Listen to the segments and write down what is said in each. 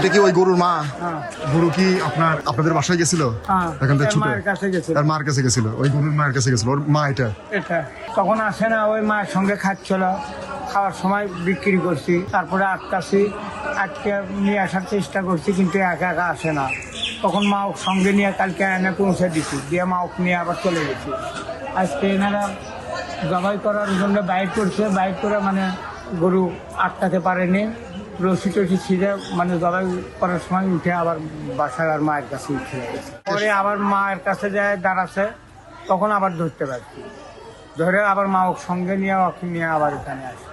এটা কি ওই গরুর মা? গরু কি আপনাদের বাসায় গেছিল? এখান থেকে ছুটে তার মার কাছে গেছিল, ওই গরুর মায়ের কাছে গেছিল, ওর মা এটা তখন আসে না, ওই মায়ের সঙ্গে খাচ্ছিল, খাওয়ার সময় বিক্রি করছি, তারপরে আটকে নিয়ে আসার চেষ্টা করছি, কিন্তু একা একা আসে না। তখন মা ওকে সঙ্গে নিয়ে কালকে এনে পৌঁছে দিচ্ছি, দিয়ে মা ওকে নিয়ে আবার চলে গেছি। আজকে এনারা জবাই করার জন্য বাইর করছে, বাইর করে মানে গরু আটকাতে পারেনি, রশি টসি ছিঁড়ে মানে জবাই করার সময় উঠে আবার বাসার আর মায়ের কাছে উঠে গেছে। পরে আবার মায়ের কাছে যায় দাঁড়াচ্ছে, তখন আবার ধরতে পারছি, ধরে আবার মা ওকে সঙ্গে নিয়ে ওকে নিয়ে আবার এখানে আসে।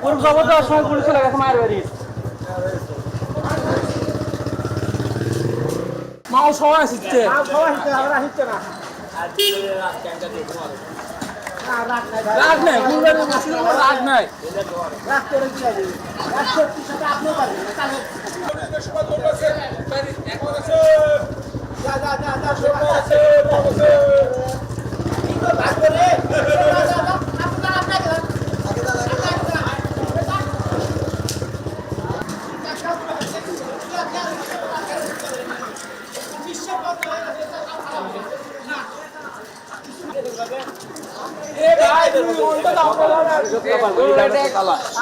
পুরো খবর দেওয়ার সময় পুলিশ চলে গেছে মায়ের বাড়ি। মাও সবাই আসছে, রাগ নাই, রাগ নাই।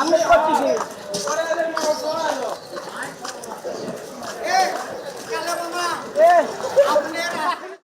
আমি